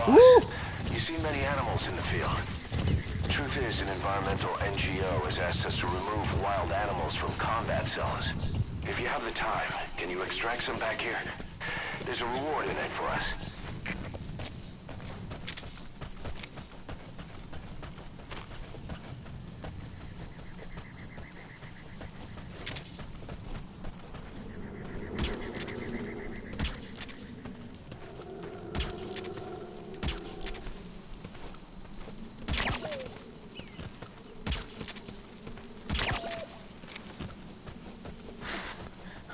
boss. Woo! You see many animals in the field. Truth is, an environmental NGO has asked us to remove wild animals from combat zones. If you have the time, can you extract some back here? There's a reward in it for us.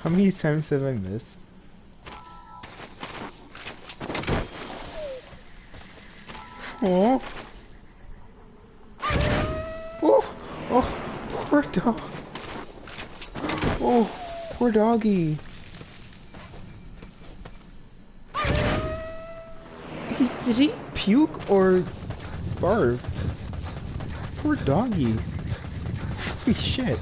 How many times have I missed? Oh. Oh. Oh. Poor dog. Oh. Poor doggy. Did he puke or barf? Poor doggy. Holy shit.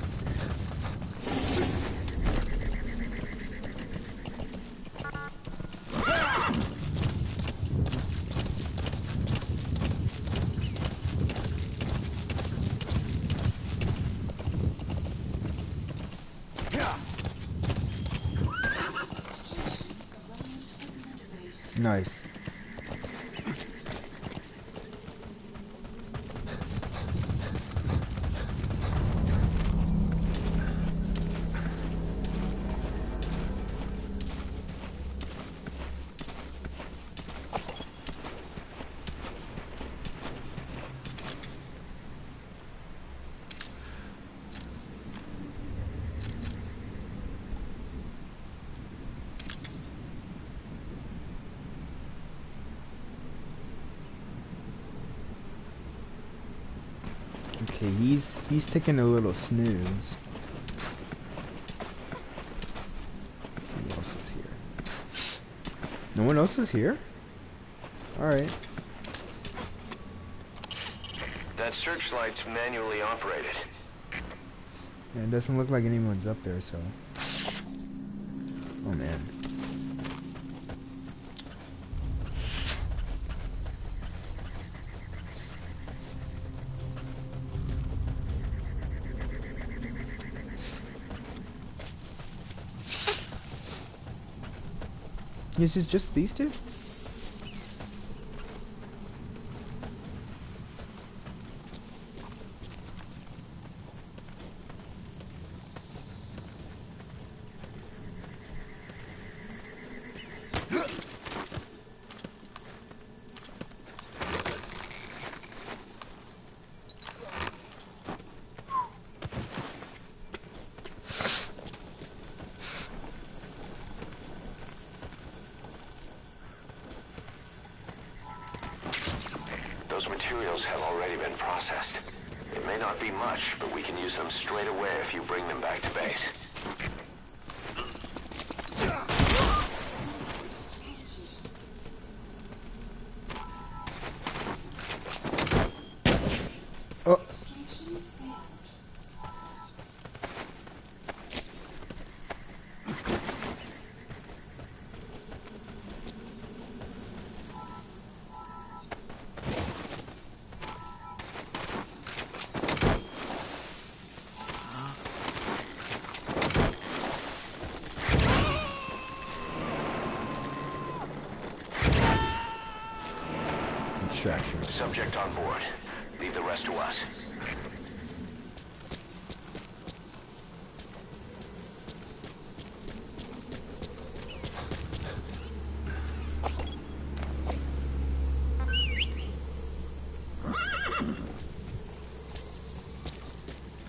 Nice. Okay, he's taking a little snooze. Who else is here? No one else is here? Alright. That searchlight's manually operated. Yeah, it doesn't look like anyone's up there, so... Oh man. Is it just these two? Those materials have already been processed. It may not be much, but we can use them straight away if you bring them back to base. Oh. Extraction. Subject on board. Leave the rest to us.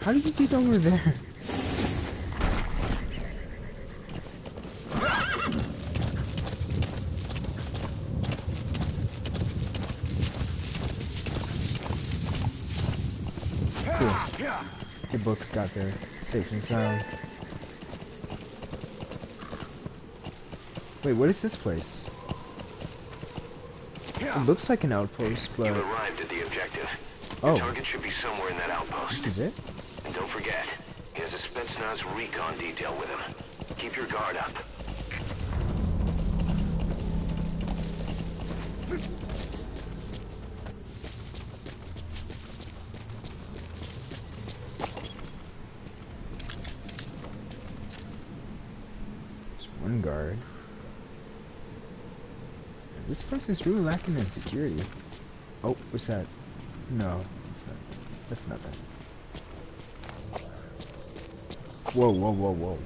How did you get over there? Cool. They both got there safe and sound. Wait, what is this place? It looks like an outpost, but... You've arrived at the objective. Oh. Your target should be somewhere in that outpost. This is it? And don't forget, he has a Spetsnaz recon detail with him. Keep your guard up. One guard. This place is really lacking in security. Oh, what's that? No, it's not. That's nothing. Whoa, whoa, whoa, whoa.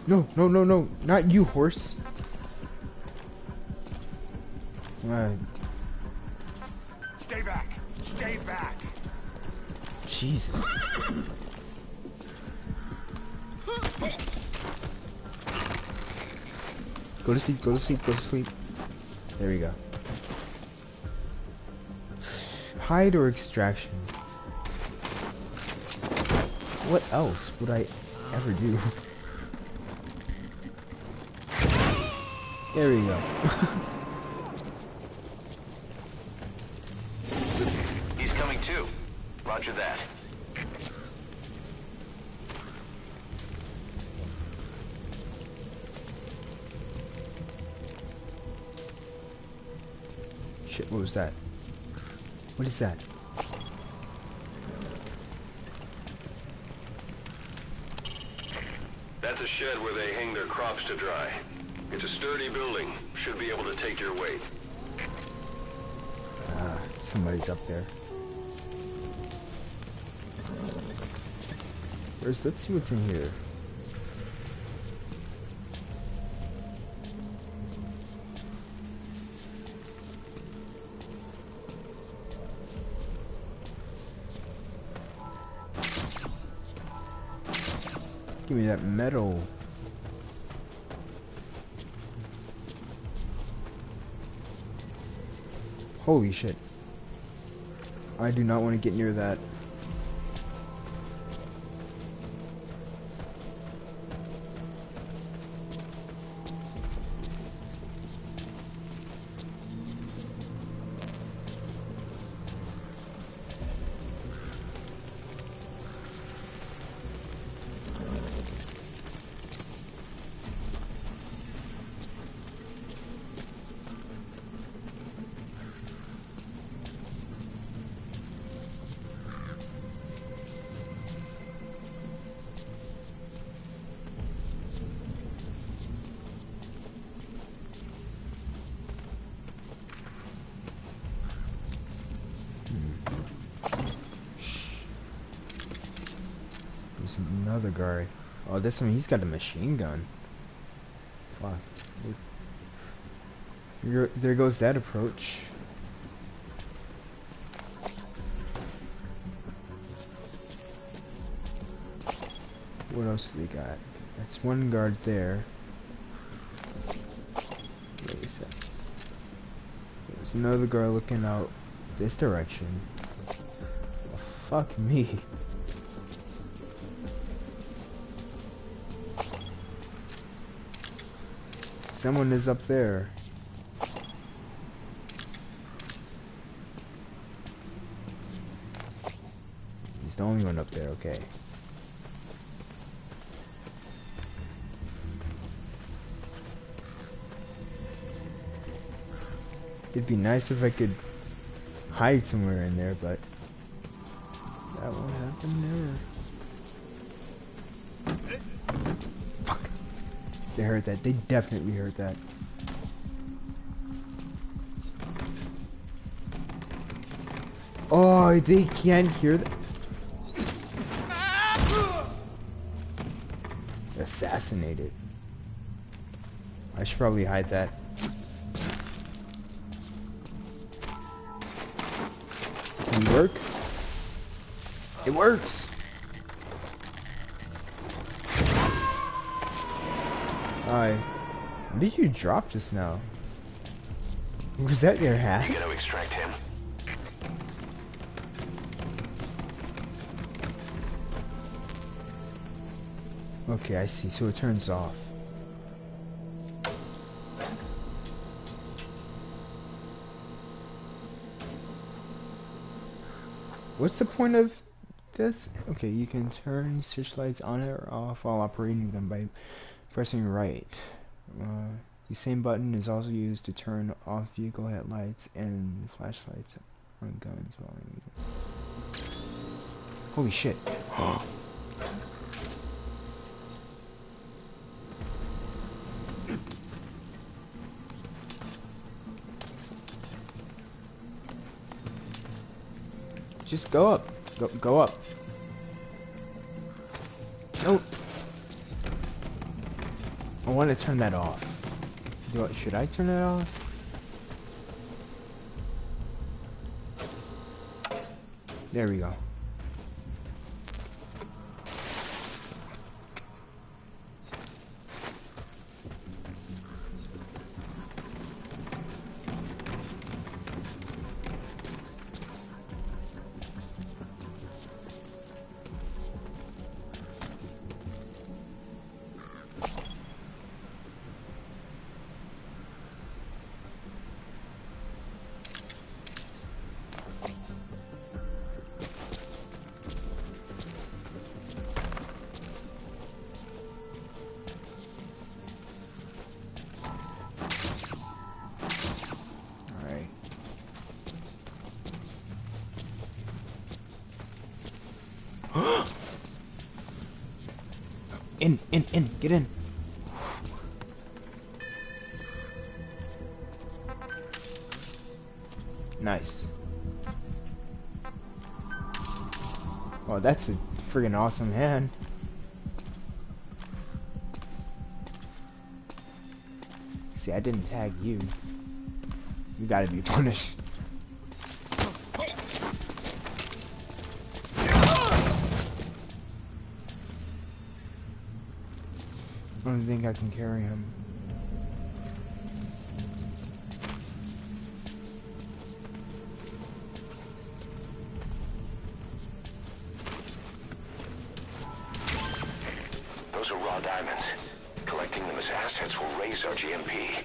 No, no, no, no, not you, horse. Stay back! Stay back! Jesus. Go to sleep, go to sleep, go to sleep. There we go. Hide or extraction? What else would I ever do? There we go. He's coming too. Roger that. Shit, what was that? What is that? That's a shed where they hang their crops to dry. It's a sturdy building. Should be able to take your weight. Ah, somebody's up there. Let's see what's in here. Give me that metal. Holy shit. I do not want to get near that. There's another guard. Oh, this one, he's got a machine gun. Fuck. There goes that approach. What else do they got? That's one guard there. Where is that? There's another guard looking out this direction. Oh, fuck me. Someone is up there. He's the only one up there, okay. It'd be nice if I could hide somewhere in there, but that won't happen never. Fuck. They heard that. They definitely heard that. Oh, they can't hear that. Assassinated. I should probably hide that. work? It works! Alright. What did you drop just now? Was that your hat? You gotta extract him. Okay, I see. So it turns off. What's the point of this? Okay, you can turn searchlights on or off while operating them by pressing right. The same button is also used to turn off vehicle headlights and flashlights on guns while holy shit. Just go up. Go up. Nope. I want to turn that off. Should I turn it off? There we go. In, get in. Nice. Oh, that's a friggin' awesome hand. See, I didn't tag you. You gotta be punished. I don't think I can carry him. Those are raw diamonds. Collecting them as assets will raise our GMP.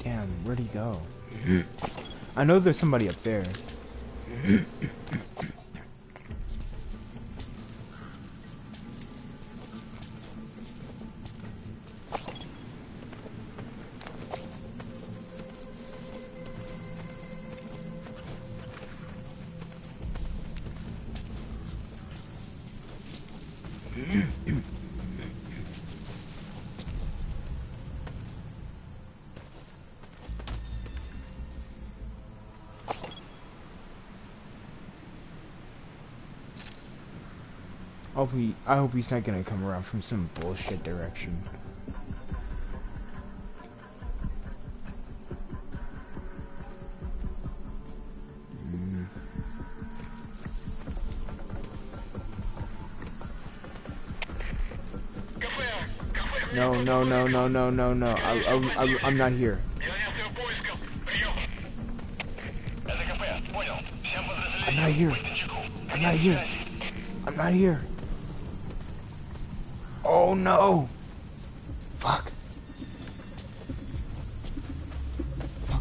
Damn, where'd he go? I know there's somebody up there. Hopefully, I hope he's not gonna come around from some bullshit direction. No. I'm not here. I'm not here. Oh no! Fuck.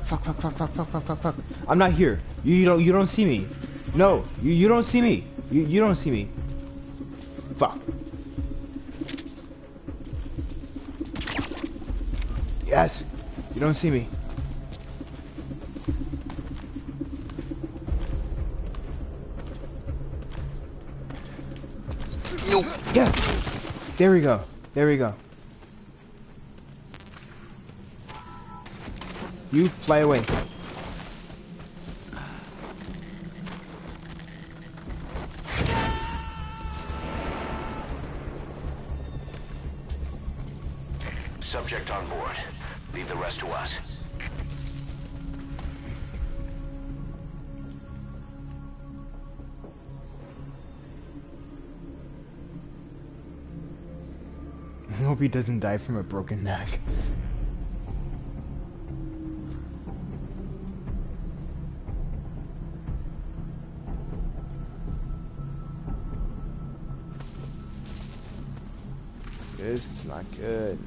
Fuck. I'm not here. You don't see me. No, you don't see me. You don't see me. Fuck. Yes. You don't see me. No. Yes. There we go. You fly away. Subject on board. Leave the rest to us. I hope he doesn't die from a broken neck. This is not good.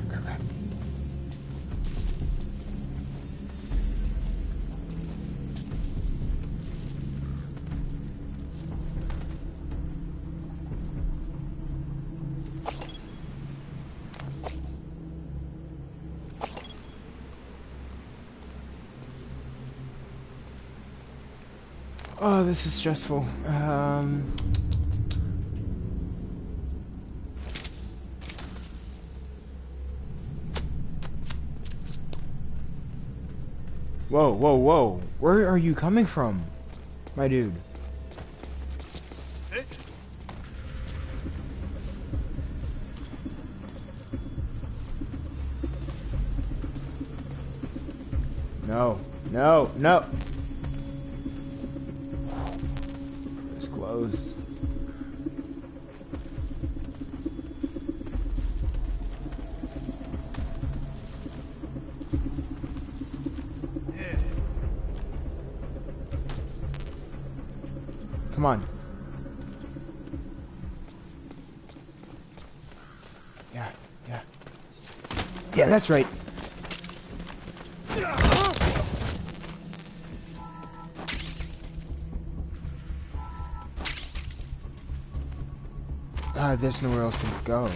Crap. Oh, this is stressful. Whoa, whoa, whoa. Where are you coming from, my dude? No, no, no. It's close. Come on. Yeah. Yeah, that's right. There's nowhere else to go.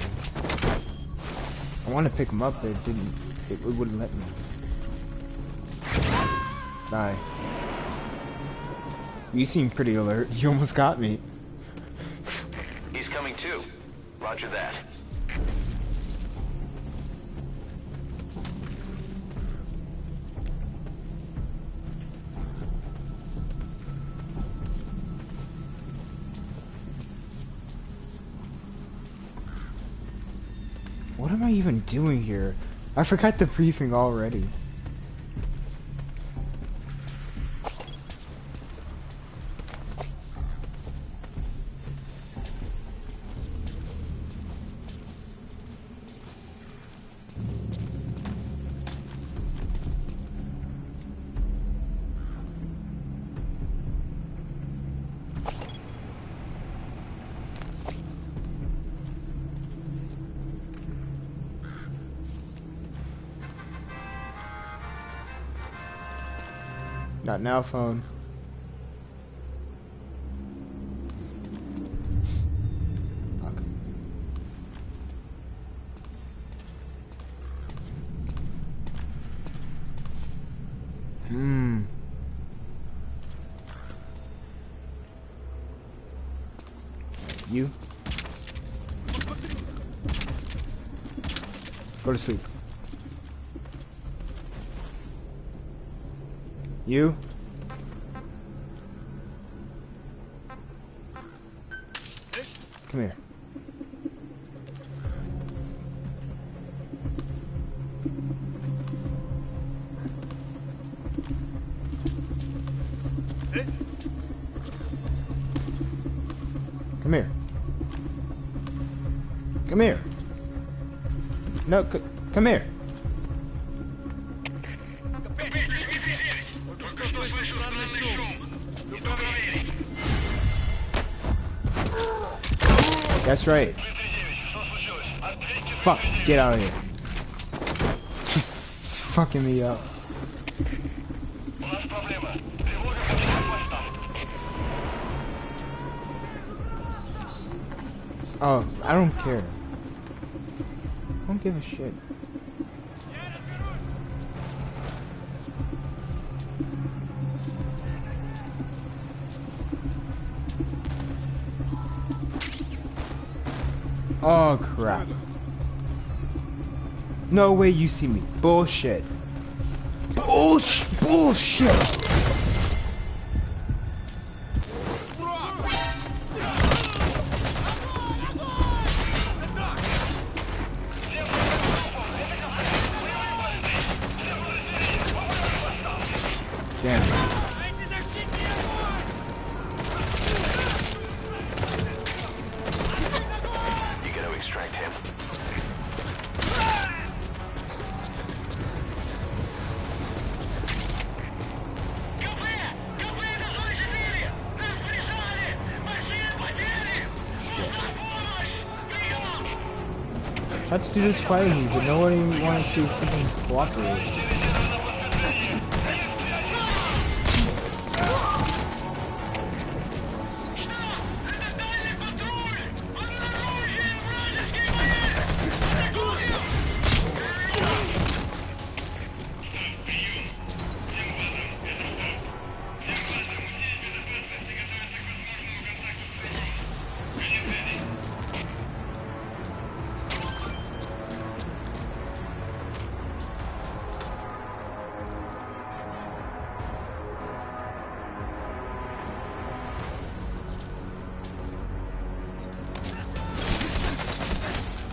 I want to pick him up, but it didn't. It wouldn't let me. Die. You seem pretty alert. You almost got me. He's coming too. Roger that. What am I even doing here? I forgot the briefing already. Not now, phone. Fuck. You? Go to sleep. You? Come here. Come here. Come here. No, come here. That's right. Fuck, get out of here. It's fucking me up. Oh, I don't care. I don't give a shit. Oh crap. No way you see me. Bullshit. Bullshit. Damn. You gotta extract him. Tried to do this fighting, but nobody wanted to freaking cooperate.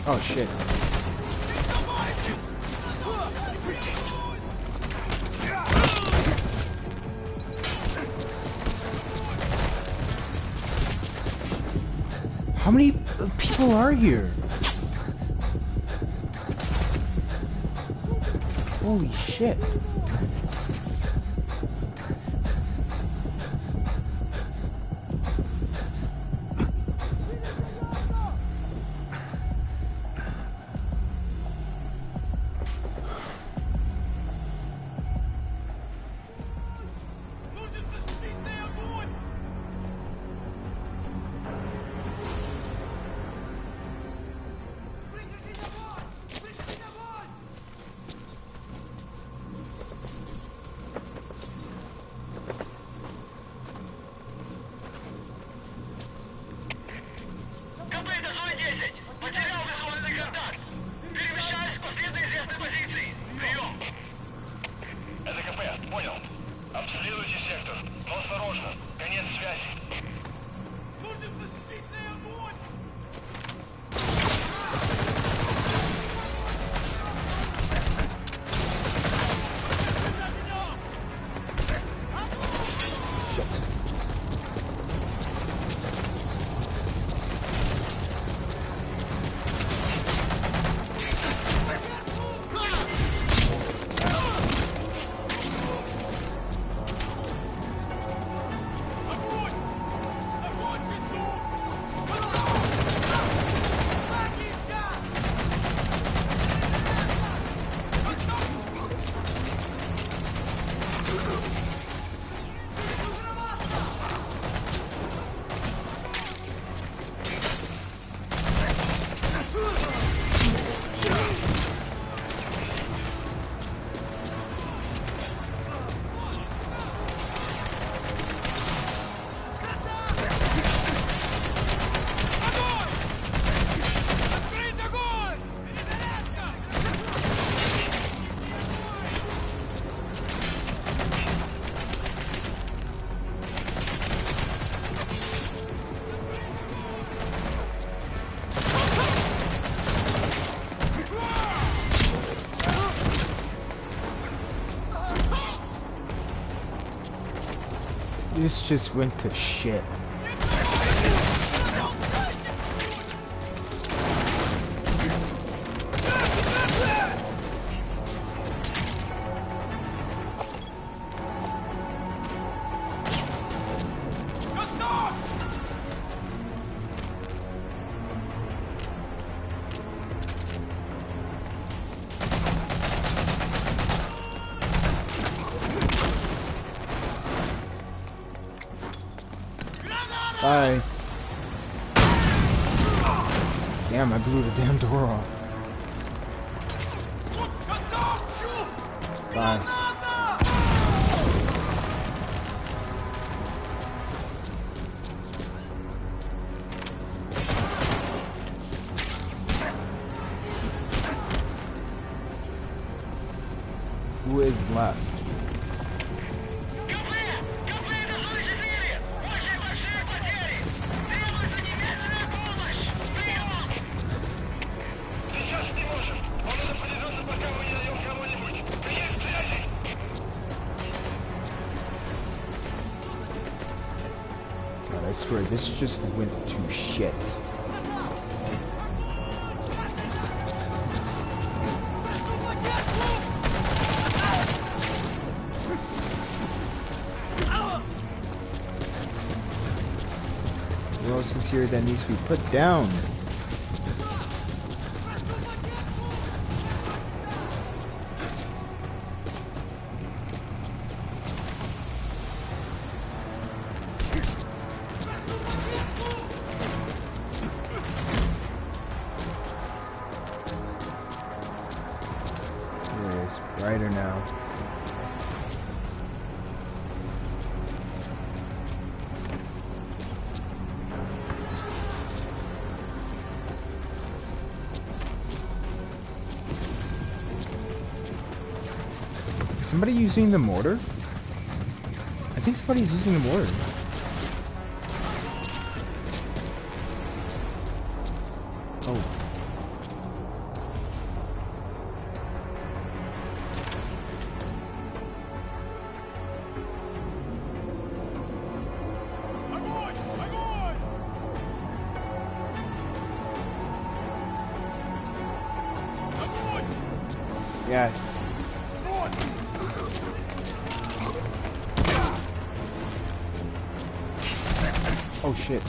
Oh shit. How many people are here? Holy shit. This just went to shit. Bye. Damn, I blew the damn door off. Bye. is left. God, I swear, this just went to shit. Who else is here that needs to be put down? There it is, brighter now. Somebody using the mortar? I think somebody's using the mortar. Oh. Yeah. Oh shit.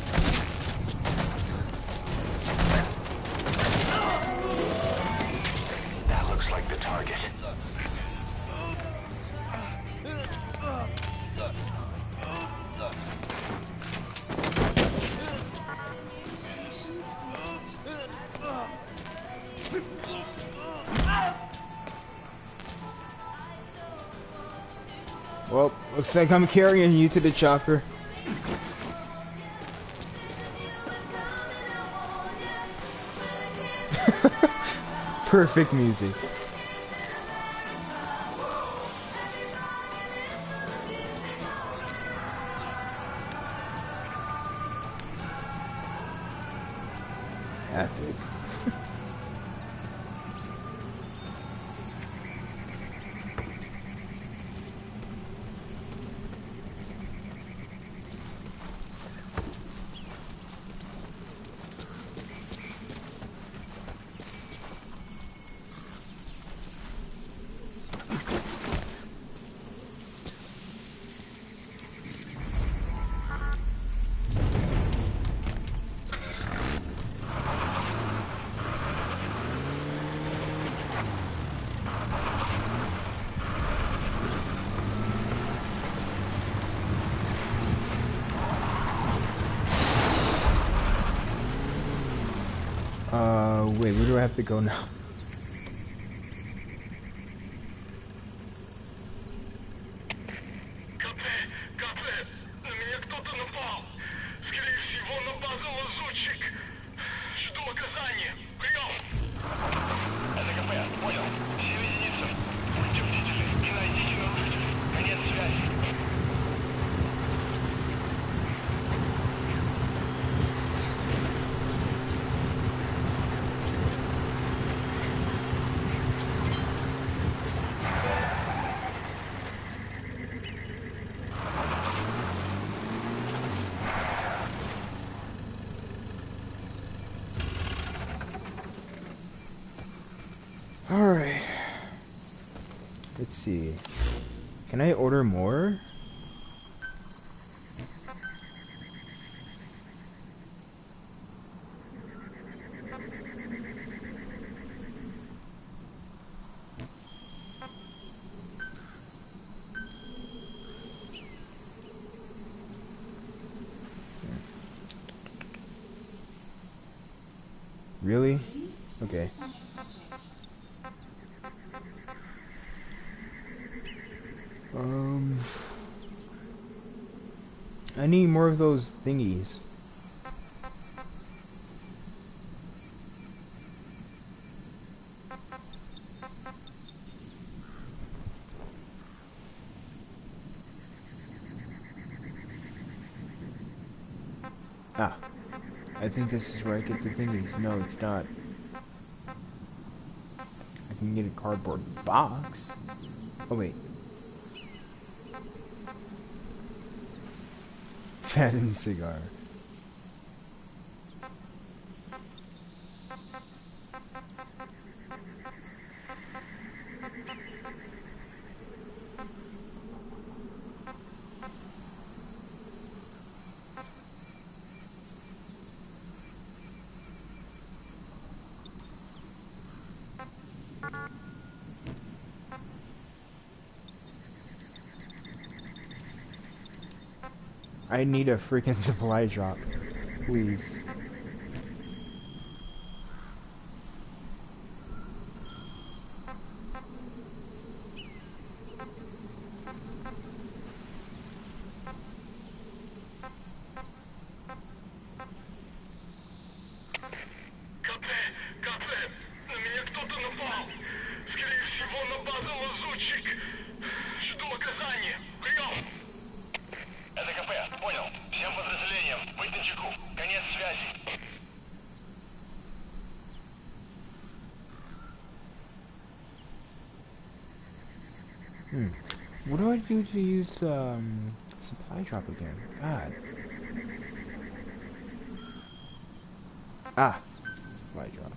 That looks like the target. Well, looks like I'm carrying you to the chopper. Perfect music. Epic. Wait, where do I have to go now? Alright. Let's see. Can I order more? Really? Okay. I need more of those thingies. Ah, I think this is where I get the thingies. No, it's not. I can get a cardboard box. Oh, wait. Phantom cigar. I need a freaking supply drop. Please. На меня кто-то напал. Скорее всего, напал лазутчик. Жду указания. Прием! Это КП, понял. Всем подразделениям, быть начеку. Конец связи. What do I do to use supply drop again? God. Ah, supply drop.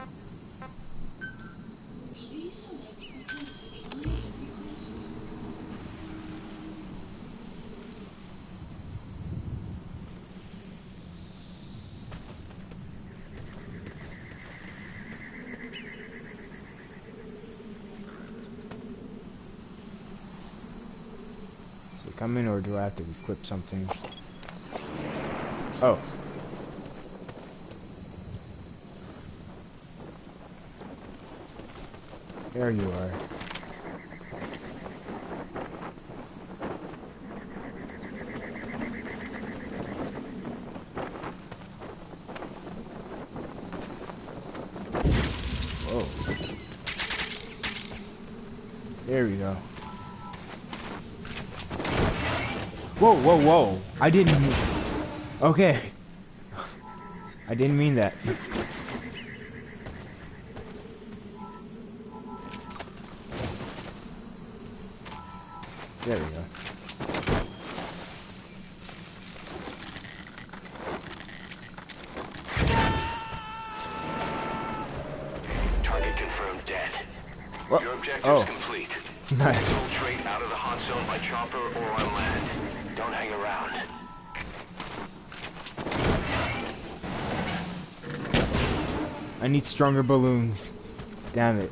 So come in, or do I have to equip something? Oh. There you are. Whoa. There we go. Whoa, whoa, whoa. I didn't mean... Okay. I didn't mean that. There we go. Target confirmed dead. What? Your objective's Oh. complete. Nice. Infiltrate out of the hot zone by chopper or on land. Don't hang around. I need stronger balloons. Damn it.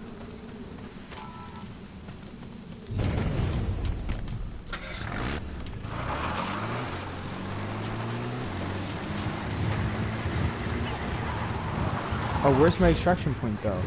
Oh, where's my extraction point though?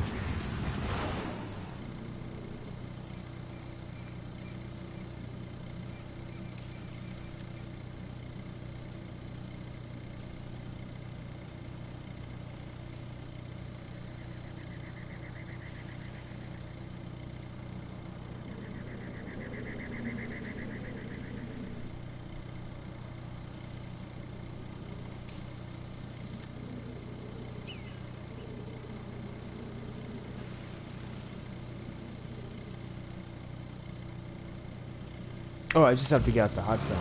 Oh, I just have to get out the hot zone.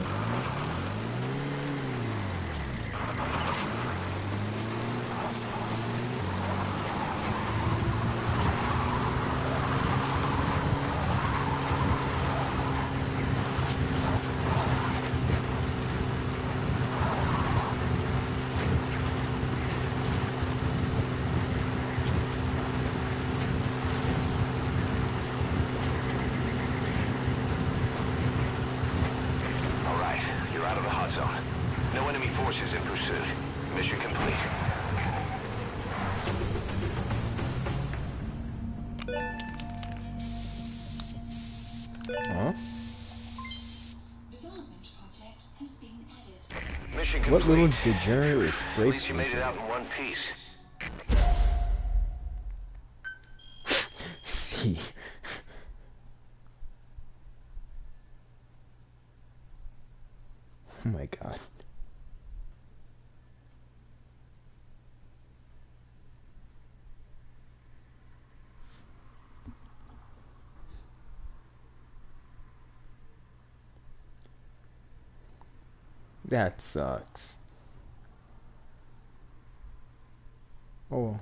All right, you're out of the hot zone. No enemy forces in pursuit. Mission complete. Huh? Mission What complete. little degenerate is At brave least you made it out in one piece. See. Oh my god. That sucks. Oh.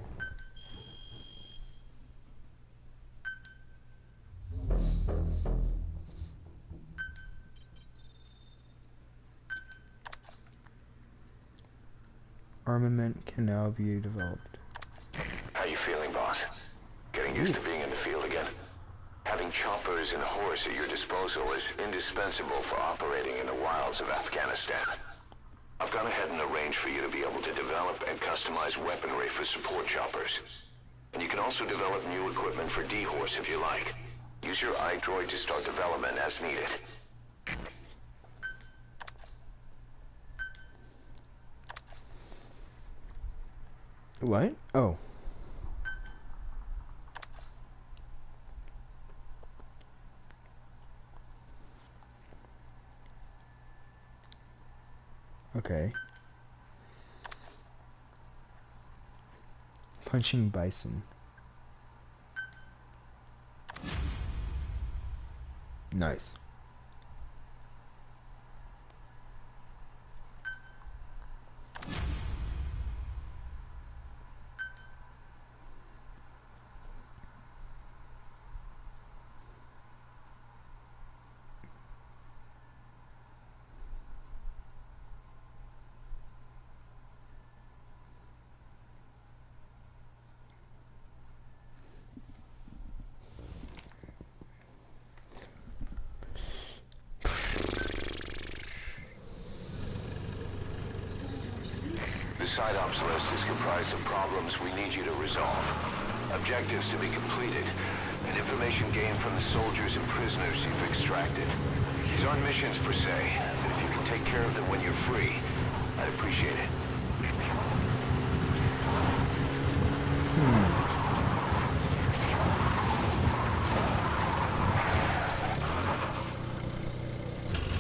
Armament can now be developed. How you feeling, boss? Getting used to being in the field again? Having choppers and horse at your disposal is indispensable for operating in the wilds of Afghanistan. I've gone ahead and arranged for you to be able to develop and customize weaponry for support choppers. And you can also develop new equipment for D-Horse if you like. Use your iDroid to start development as needed. What? Oh. Okay. Punching bison. Nice. The side ops list is comprised of problems we need you to resolve, objectives to be completed, and information gained from the soldiers and prisoners you've extracted. These aren't missions per se, but if you can take care of them when you're free, I'd appreciate it.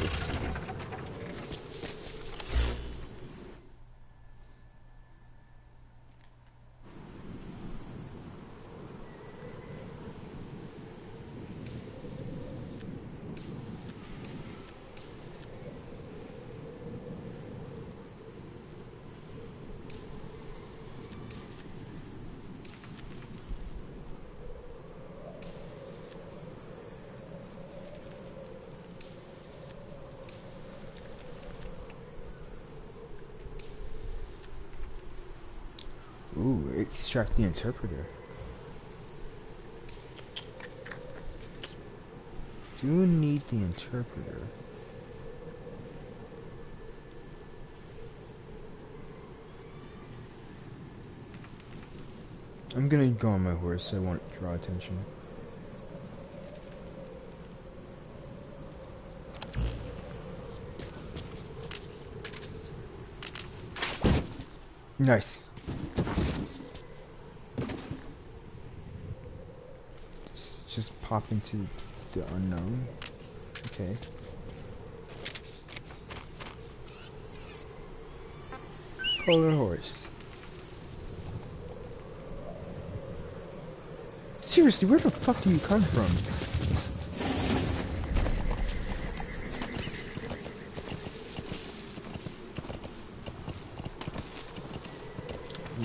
Let's see. Ooh, extract the interpreter. Do need the interpreter. I'm gonna go on my horse so I won't draw attention. Nice. Just pop into the unknown. Okay. Polar horse. Seriously, where the fuck do you come from?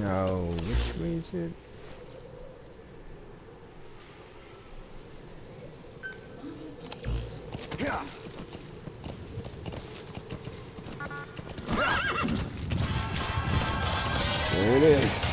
No, which way is it? There it is.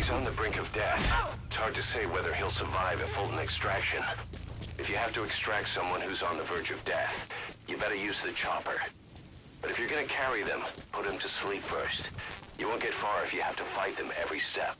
He's on the brink of death. It's hard to say whether he'll survive a Fulton extraction. If you have to extract someone who's on the verge of death, you better use the chopper. But if you're gonna carry them, put them to sleep first. You won't get far if you have to fight them every step.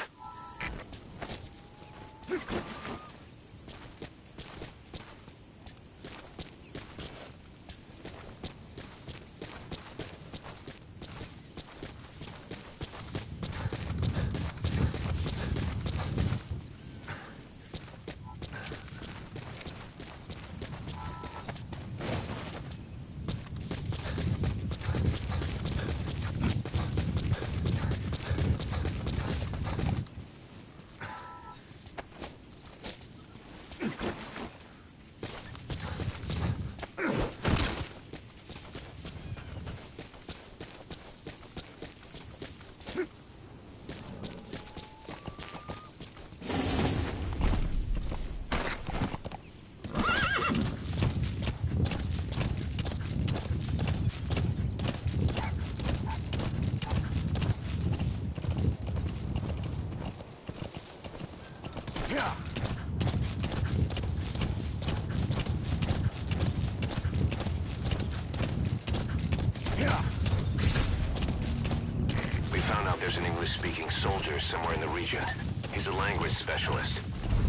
There's an English-speaking soldier somewhere in the region. He's a language specialist.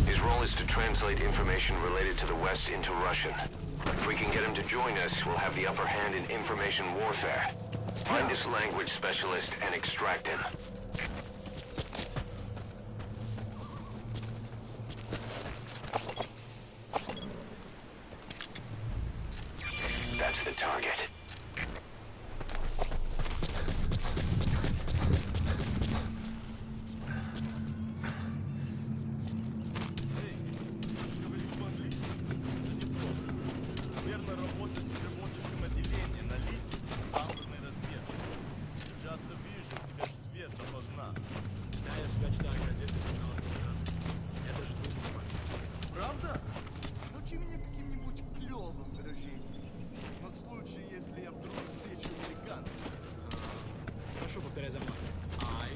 His role is to translate information related to the West into Russian. If we can get him to join us, we'll have the upper hand in information warfare. Find this language specialist and extract him. That's the target. Правда? Научи меня каким-нибудь клёвым выражением. На случай, если я вдруг встречу американцев. Прошу, повторяй за мной. Ай.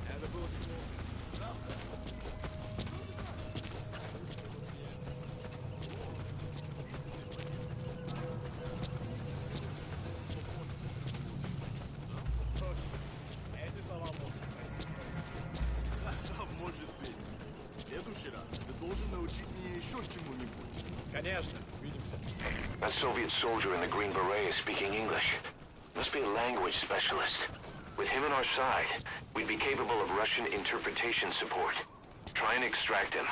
Это было эти слова Может быть. В следующий раз ты должен научить меня еще чему-нибудь. Конечно, увидимся. That Soviet soldier in the green beret is speaking English. Must be a language specialist. With him on our side, we'd be capable of Russian interpretation support. Try and extract him.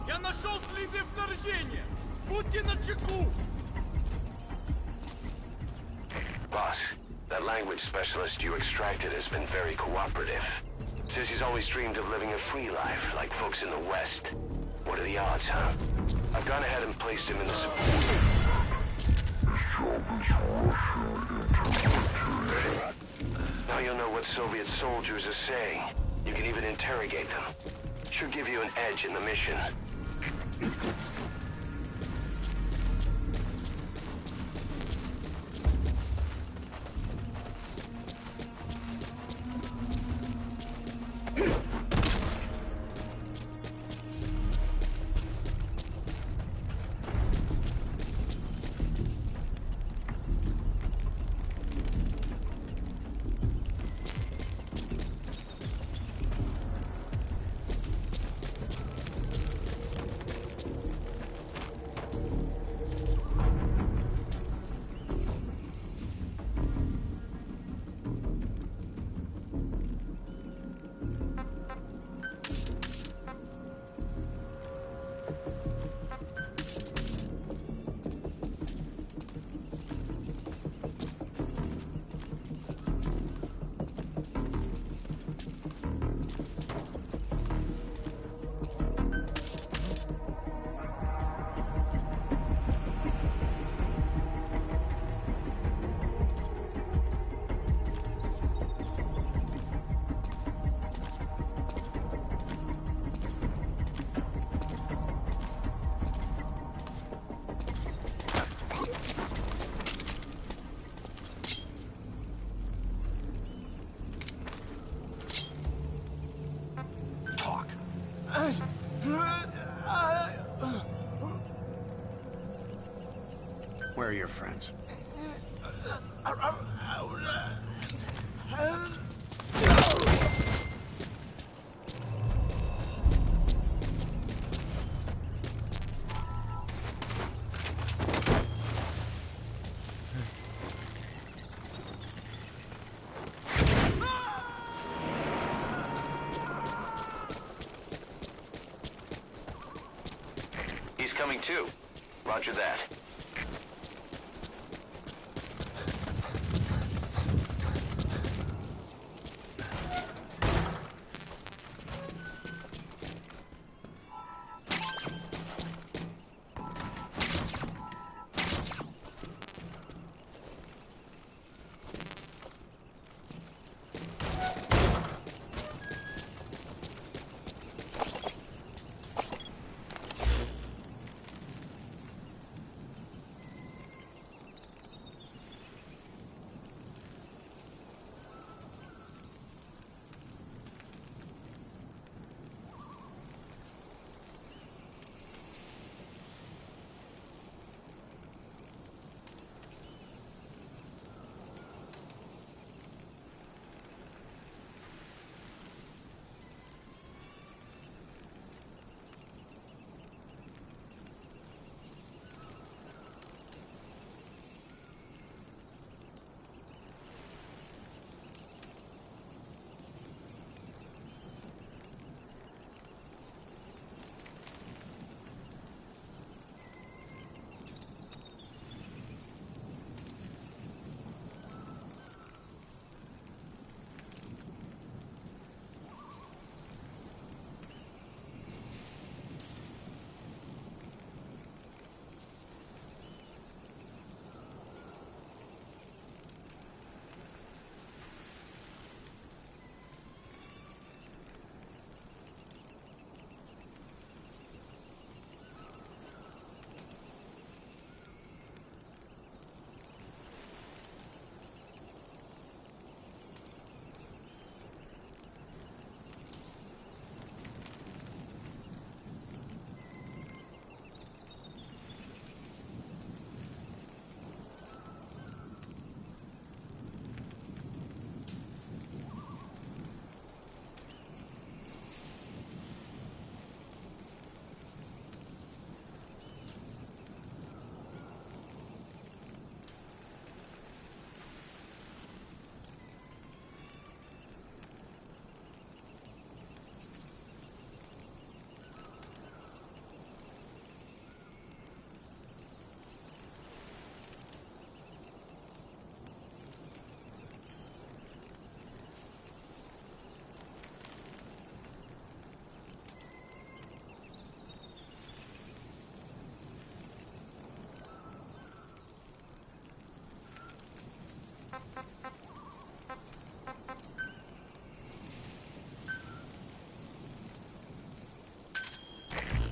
Я нашел следы вторжения! Будьте начеку! Boss, that language specialist you extracted has been very cooperative. Says he's always dreamed of living a free life, like folks in the West. What are the odds, huh? I've gone ahead and placed him in the support. Now you'll know what Soviet soldiers are saying. You can even interrogate them. Should give you an edge in the mission. your friends. He's coming too. Roger that.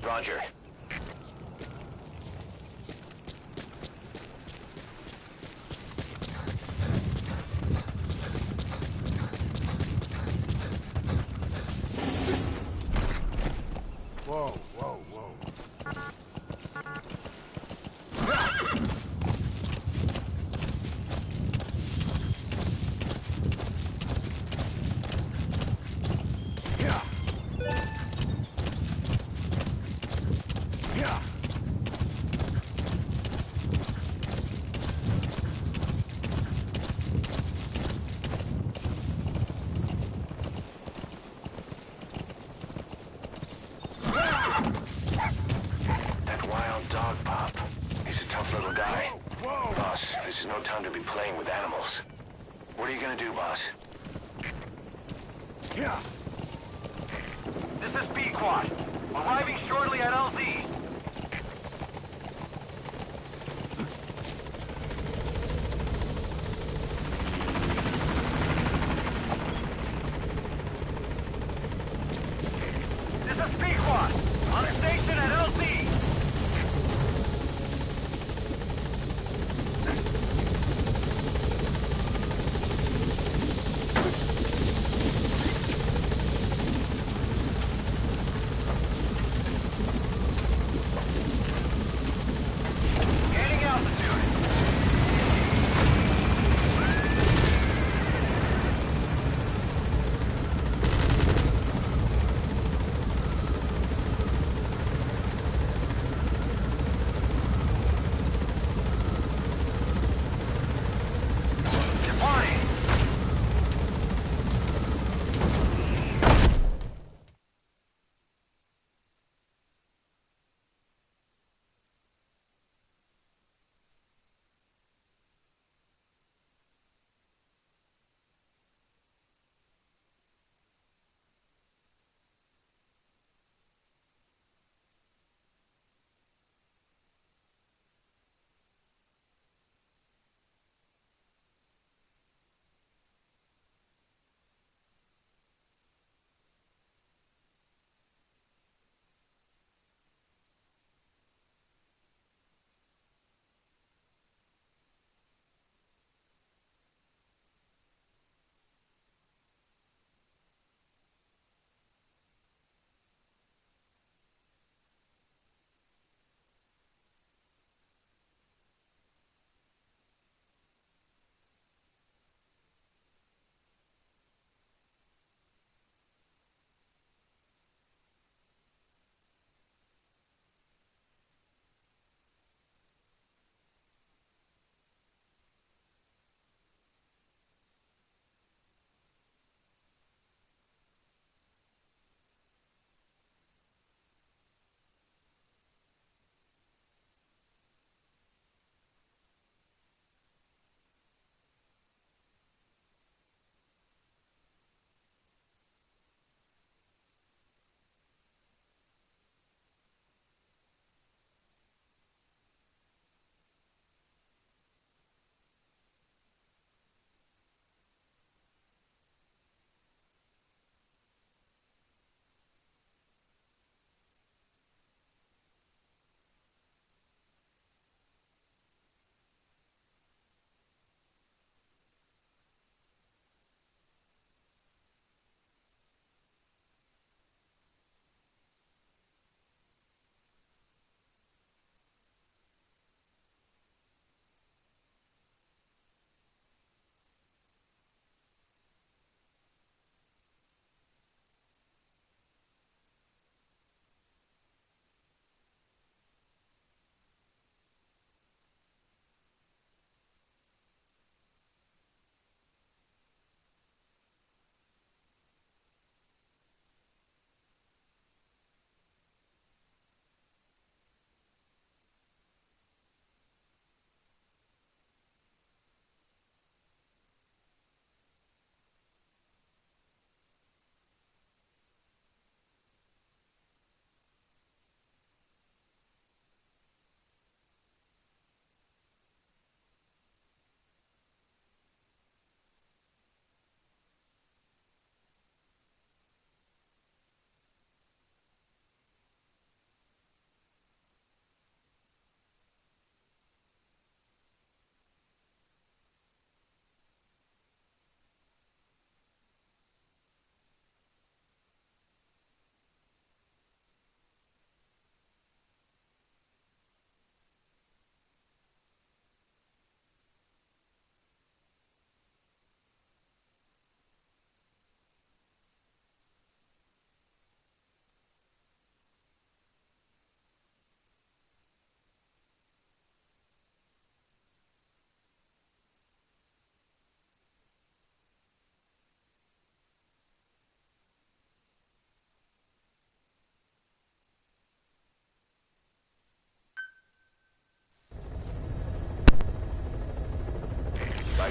Roger. Whoa, whoa, whoa. Yeah. Yeah. That wild dog pup. He's a tough little guy. Whoa. Boss, this is no time to be playing with animals. What are you gonna do, boss? Yeah. This is B-Quad. Arriving shortly at LZ. This is B-Quad. On station at LZ.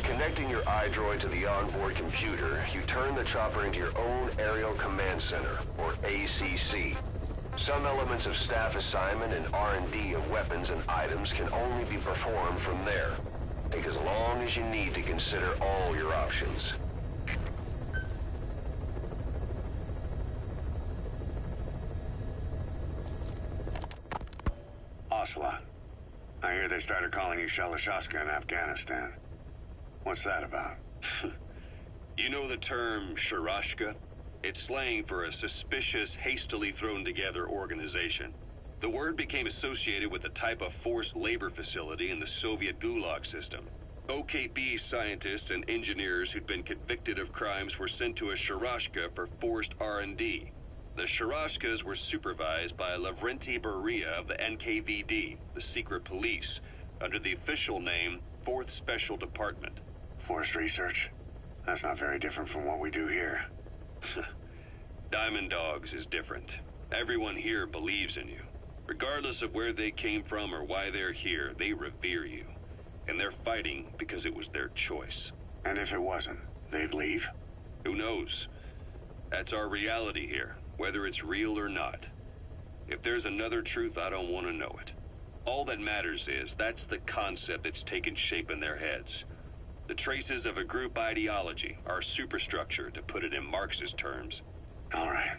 Connecting your iDroid to the onboard computer, you turn the chopper into your own Aerial Command Center, or ACC. Some elements of staff assignment and R&D of weapons and items can only be performed from there. Take as long as you need to consider all your options. Ocelot. I hear they started calling you Shalashaska in Afghanistan. What's that about? You know the term Sharashka? It's slang for a suspicious, hastily thrown together organization. The word became associated with a type of forced labor facility in the Soviet Gulag system. OKB scientists and engineers who'd been convicted of crimes were sent to a Sharashka for forced R&D. The Sharashkas were supervised by Lavrenti Beria of the NKVD, the secret police, under the official name 4th Special Department. Forced research? That's not very different from what we do here. Diamond Dogs is different. Everyone here believes in you. Regardless of where they came from or why they're here, they revere you. And they're fighting because it was their choice. And if it wasn't, they'd leave? Who knows? That's our reality here, whether it's real or not. If there's another truth, I don't want to know it. All that matters is that's the concept that's taken shape in their heads. The traces of a group ideology, our superstructure, to put it in Marxist terms. All right.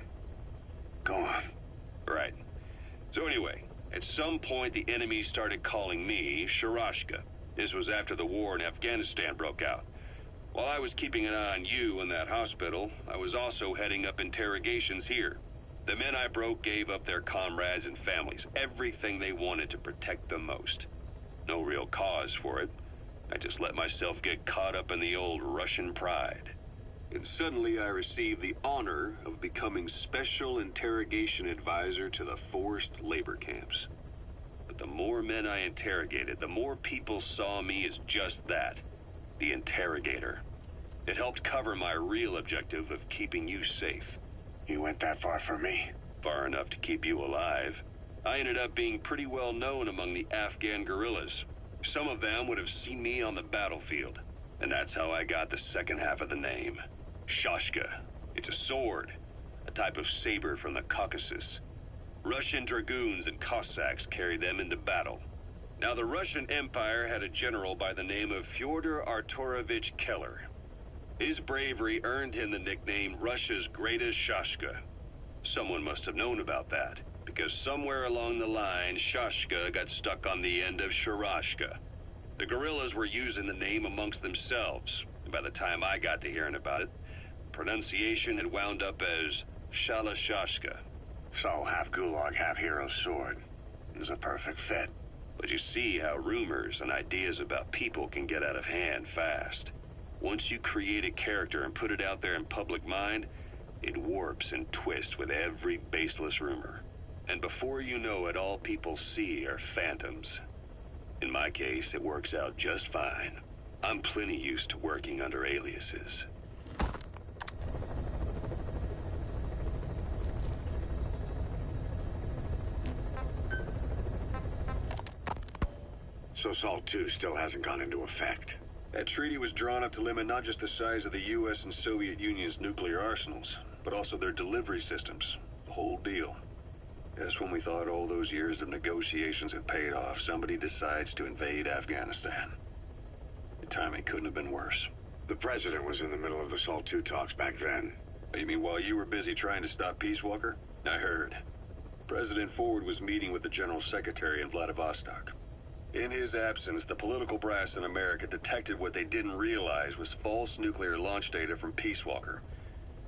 Go on. Right. So anyway, at some point the enemy started calling me Sharashka. This was after the war in Afghanistan broke out. While I was keeping an eye on you in that hospital, I was also heading up interrogations here. The men I broke gave up their comrades and families, everything they wanted to protect them most. No real cause for it. I just let myself get caught up in the old Russian pride. And suddenly I received the honor of becoming Special Interrogation Advisor to the forced labor camps. But the more men I interrogated, the more people saw me as just that, the interrogator. It helped cover my real objective of keeping you safe. You went that far for me? Far enough to keep you alive. I ended up being pretty well known among the Afghan guerrillas. Some of them would have seen me on the battlefield, and that's how I got the second half of the name. Shashka. It's a sword, a type of saber from the Caucasus. Russian dragoons and Cossacks carried them into battle. Now, the Russian Empire had a general by the name of Fyodor Arturovich Keller. His bravery earned him the nickname Russia's Greatest Shashka. Someone must have known about that, because somewhere along the line, Shashka got stuck on the end of Sharashka. The guerrillas were using the name amongst themselves, and by the time I got to hearing about it, pronunciation had wound up as Shalashashka. So, half Gulag, half Hero Sword. It was a perfect fit. But you see how rumors and ideas about people can get out of hand fast. Once you create a character and put it out there in public mind, it warps and twists with every baseless rumor. And before you know it, all people see are phantoms. In my case, it works out just fine. I'm plenty used to working under aliases. So SALT II still hasn't gone into effect. That treaty was drawn up to limit not just the size of the U.S. and Soviet Union's nuclear arsenals, but also their delivery systems. The whole deal. Just when we thought all those years of negotiations had paid off, somebody decides to invade Afghanistan. The timing couldn't have been worse. The president was in the middle of the SALT II talks back then. You mean while you were busy trying to stop Peace Walker? I heard. President Ford was meeting with the General Secretary in Vladivostok. In his absence, the political brass in America detected what they didn't realize was false nuclear launch data from Peace Walker,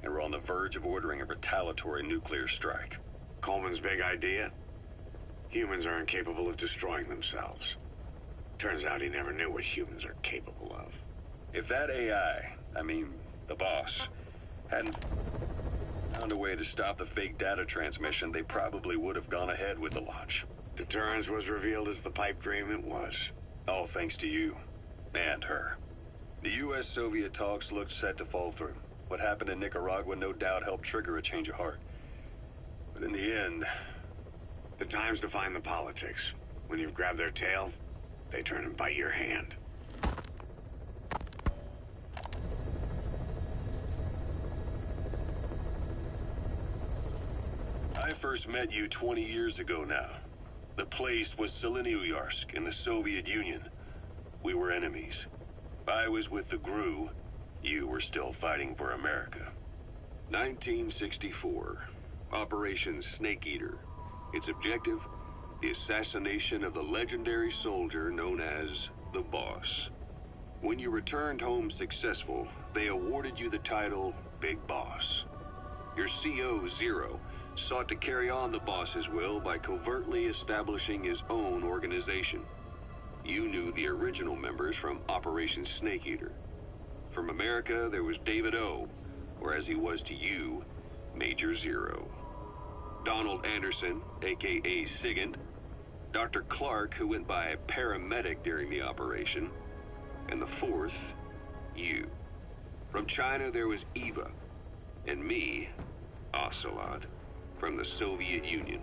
and were on the verge of ordering a retaliatory nuclear strike. Coleman's big idea? Humans are incapable of destroying themselves. Turns out he never knew what humans are capable of. If that AI, the boss, hadn't found a way to stop the fake data transmission, they probably would have gone ahead with the launch. Deterrence was revealed as the pipe dream it was. All thanks to you. And her. The U.S.-Soviet talks looked set to fall through. What happened in Nicaragua no doubt helped trigger a change of heart. But in the end... The times define the politics. When you've grabbed their tail, they turn and bite your hand. I first met you 20 years ago now. The place was Selenouyarsk in the Soviet Union. We were enemies. I was with the GRU. You were still fighting for America. 1964. Operation Snake Eater. Its objective? The assassination of the legendary soldier known as the Boss. When you returned home successful, they awarded you the title Big Boss. Your CO, Zero, sought to carry on the boss's will by covertly establishing his own organization. You knew the original members from Operation Snake Eater. From America, there was David O, or as he was to you, Major Zero. Donald Anderson, aka Sigint. Dr. Clark, who went by paramedic during the operation. And the fourth, you. From China, there was Eva. And me, Ocelot, from the Soviet Union.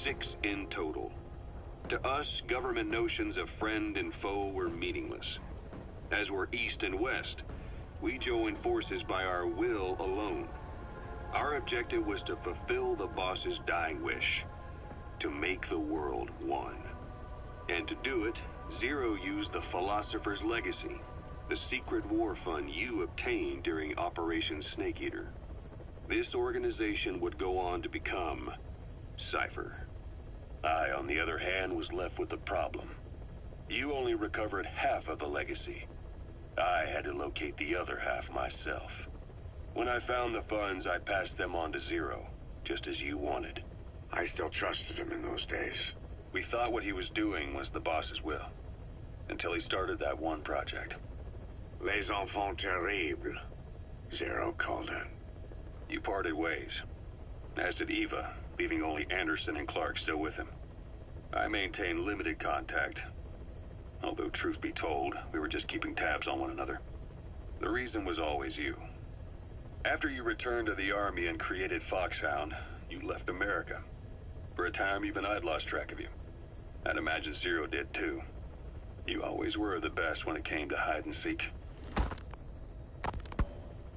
6 in total. To us, government notions of friend and foe were meaningless. As were East and West, we joined forces by our will alone. Our objective was to fulfill the boss's dying wish, to make the world one. And to do it, Zero used the Philosopher's Legacy, the secret war fund you obtained during Operation Snake Eater. This organization would go on to become Cypher. I, on the other hand, was left with a problem. You only recovered half of the legacy. I had to locate the other half myself. When I found the funds, I passed them on to Zero, just as you wanted. I still trusted him in those days. We thought what he was doing was the boss's will, until he started that one project. Les enfants terribles, Zero called it. You parted ways, as did Eva, leaving only Anderson and Clark still with him. I maintained limited contact, although truth be told, we were just keeping tabs on one another. The reason was always you. After you returned to the Army and created Foxhound, you left America. For a time, even I'd lost track of you. I'd imagine Zero did too. You always were the best when it came to hide and seek.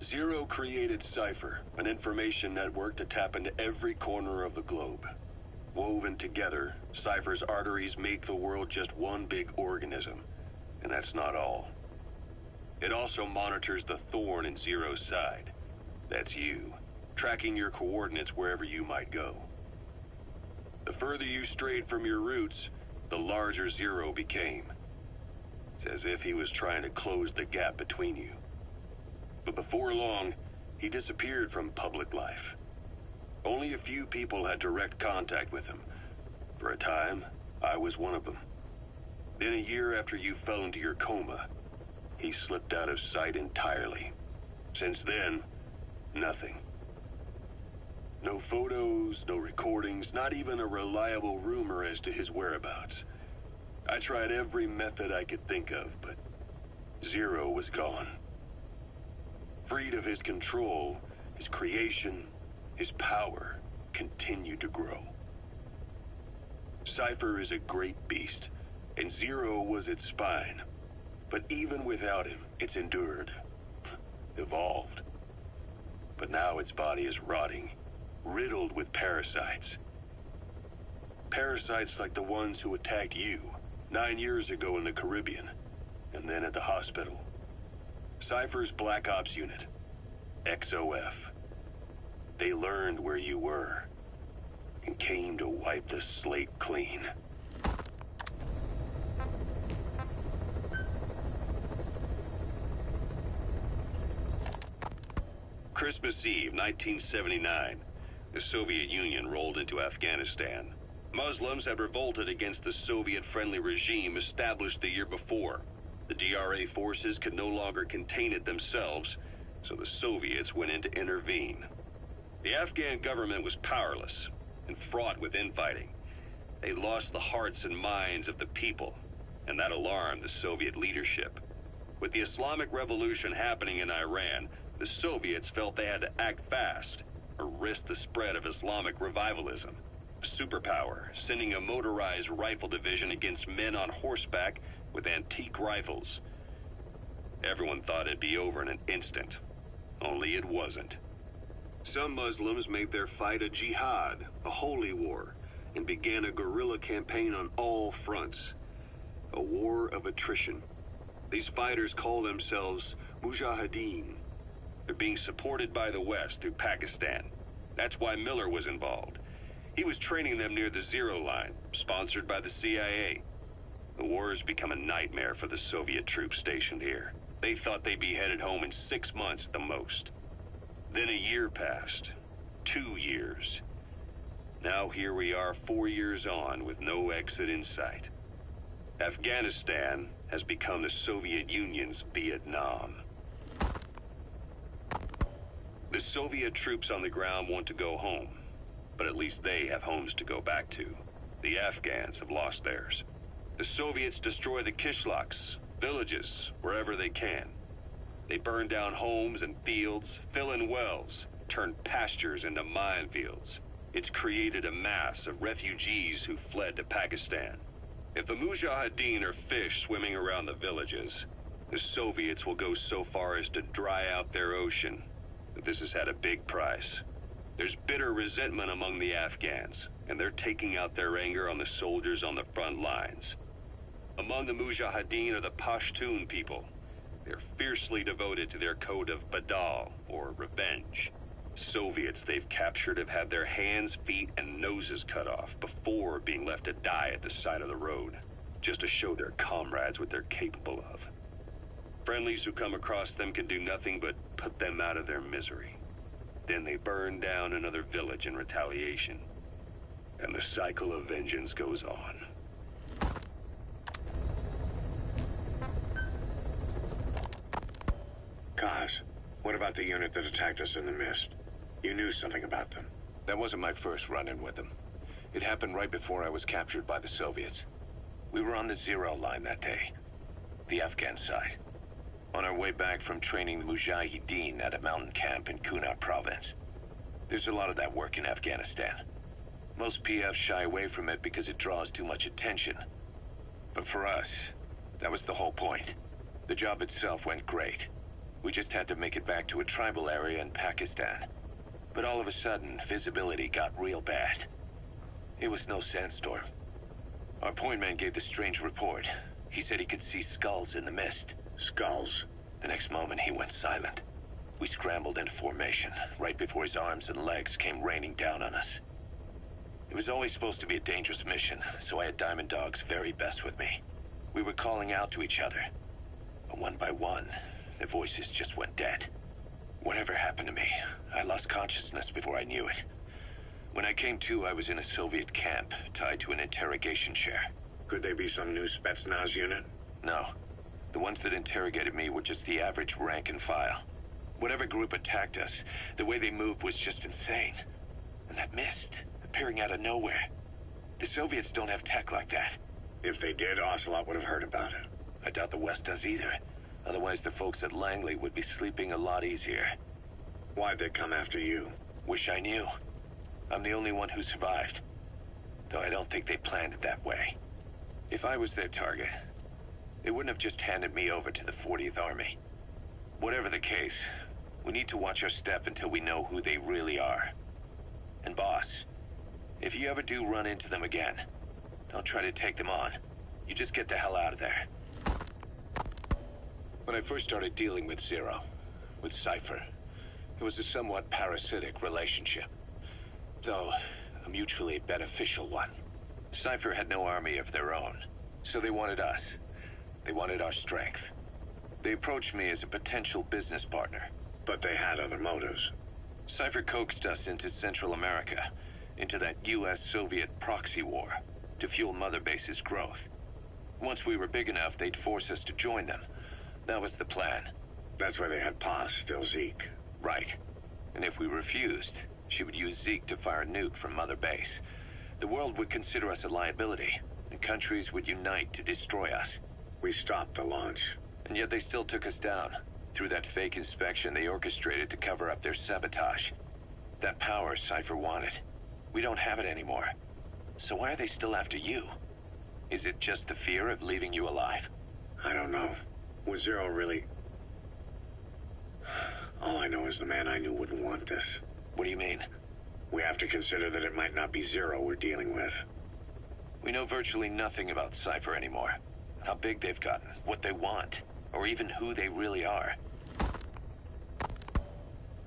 Zero created Cypher, an information network to tap into every corner of the globe. Woven together, Cypher's arteries make the world just one big organism. And that's not all. It also monitors the thorn in Zero's side. That's you, tracking your coordinates wherever you might go. The further you strayed from your roots, the larger Zero became. It's as if he was trying to close the gap between you. But before long, he disappeared from public life. Only a few people had direct contact with him. For a time, I was one of them. Then a year after you fell into your coma, he slipped out of sight entirely. Since then, nothing. No photos, no recordings, not even a reliable rumor as to his whereabouts. I tried every method I could think of, but Zero was gone. Freed of his control, his creation, his power continued to grow. Cypher is a great beast, and Zero was its spine. But even without him, it's endured, evolved. But now its body is rotting, riddled with parasites. Parasites like the ones who attacked you 9 years ago in the Caribbean, and then at the hospital. Cypher's Black Ops Unit, XOF. They learned where you were, and came to wipe the slate clean. Christmas Eve, 1979. The Soviet Union rolled into Afghanistan. Muslims had revolted against the Soviet-friendly regime established the year before. The DRA forces could no longer contain it themselves, so the Soviets went in to intervene. The Afghan government was powerless and fraught with infighting. They lost the hearts and minds of the people, and that alarmed the Soviet leadership. With the Islamic Revolution happening in Iran, the Soviets felt they had to act fast or risk the spread of Islamic revivalism. A superpower, sending a motorized rifle division against men on horseback with antique rifles. Everyone thought it'd be over in an instant, only it wasn't. Some Muslims made their fight a jihad, a holy war, and began a guerrilla campaign on all fronts. A war of attrition. These fighters call themselves Mujahideen. They're being supported by the West through Pakistan. That's why Miller was involved. He was training them near the Zero Line, sponsored by the CIA. The war has become a nightmare for the Soviet troops stationed here. They thought they'd be headed home in 6 months at the most. Then a year passed. 2 years. Now here we are 4 years on with no exit in sight. Afghanistan has become the Soviet Union's Vietnam. The Soviet troops on the ground want to go home, but at least they have homes to go back to. The Afghans have lost theirs. The Soviets destroy the kishlaks, villages, wherever they can. They burn down homes and fields, fill in wells, turn pastures into minefields. It's created a mass of refugees who fled to Pakistan. If the Mujahideen are fish swimming around the villages, the Soviets will go so far as to dry out their ocean. But this has had a big price. There's bitter resentment among the Afghans, and they're taking out their anger on the soldiers on the front lines. Among the Mujahideen are the Pashtun people. They're fiercely devoted to their code of Badal, or revenge. Soviets they've captured have had their hands, feet, and noses cut off before being left to die at the side of the road, just to show their comrades what they're capable of. Friendlies who come across them can do nothing but put them out of their misery. Then they burn down another village in retaliation. And the cycle of vengeance goes on. Kaz, what about the unit that attacked us in the mist? You knew something about them. That wasn't my first run-in with them. It happened right before I was captured by the Soviets. We were on the Zero Line that day, the Afghan side, on our way back from training the Mujahideen at a mountain camp in Kunar province. There's a lot of that work in Afghanistan. Most PFs shy away from it because it draws too much attention. But for us, that was the whole point. The job itself went great. We just had to make it back to a tribal area in Pakistan. But all of a sudden, visibility got real bad. It was no sandstorm. Our point man gave the strange report. He said he could see skulls in the mist. Skulls? The next moment, he went silent. We scrambled into formation, right before his arms and legs came raining down on us. It was always supposed to be a dangerous mission, so I had Diamond Dog's very best with me. We were calling out to each other. But one by one, the voices just went dead. Whatever happened to me, I lost consciousness before I knew it. When I came to, I was in a Soviet camp, tied to an interrogation chair. Could they be some new Spetsnaz unit? No. The ones that interrogated me were just the average rank and file. Whatever group attacked us, the way they moved was just insane. And that mist, appearing out of nowhere. The Soviets don't have tech like that. If they did, Ocelot would have heard about it. I doubt the West does either. Otherwise, the folks at Langley would be sleeping a lot easier. Why'd they come after you? Wish I knew. I'm the only one who survived. Though I don't think they planned it that way. If I was their target, they wouldn't have just handed me over to the 40th Army. Whatever the case, we need to watch our step until we know who they really are. And boss, if you ever do run into them again, don't try to take them on. You just get the hell out of there. When I first started dealing with Zero, with Cypher, it was a somewhat parasitic relationship. Though, a mutually beneficial one. Cypher had no army of their own, so they wanted us. They wanted our strength. They approached me as a potential business partner. But they had other motives. Cypher coaxed us into Central America, into that US-Soviet proxy war, to fuel Mother Base's growth. Once we were big enough, they'd force us to join them. That was the plan. That's why they had Paz, still Zeke. Right. And if we refused, she would use Zeke to fire a nuke from Mother Base. The world would consider us a liability, and countries would unite to destroy us. We stopped the launch. And yet they still took us down. Through that fake inspection they orchestrated to cover up their sabotage. That power Cypher wanted. We don't have it anymore. So why are they still after you? Is it just the fear of leaving you alive? I don't know. Was Zero really... All I know is the man I knew wouldn't want this. What do you mean? We have to consider that it might not be Zero we're dealing with. We know virtually nothing about Cypher anymore. How big they've gotten, what they want, or even who they really are.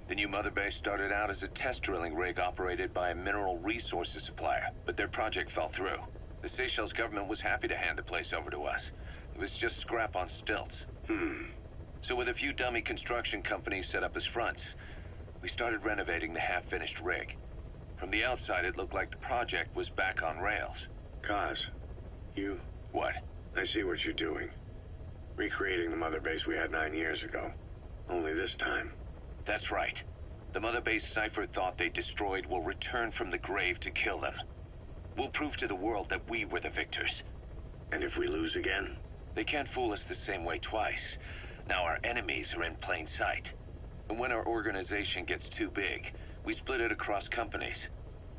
The new mother base started out as a test drilling rig operated by a mineral resources supplier, but their project fell through. The Seychelles government was happy to hand the place over to us. It was just scrap on stilts. So with a few dummy construction companies set up as fronts, we started renovating the half-finished rig. From the outside, it looked like the project was back on rails. Kaz, you... What? I see what you're doing. Recreating the mother base we had 9 years ago. Only this time. That's right. The mother base Cypher thought they destroyed will return from the grave to kill them. We'll prove to the world that we were the victors. And if we lose again? They can't fool us the same way twice. Now our enemies are in plain sight. And when our organization gets too big, we split it across companies.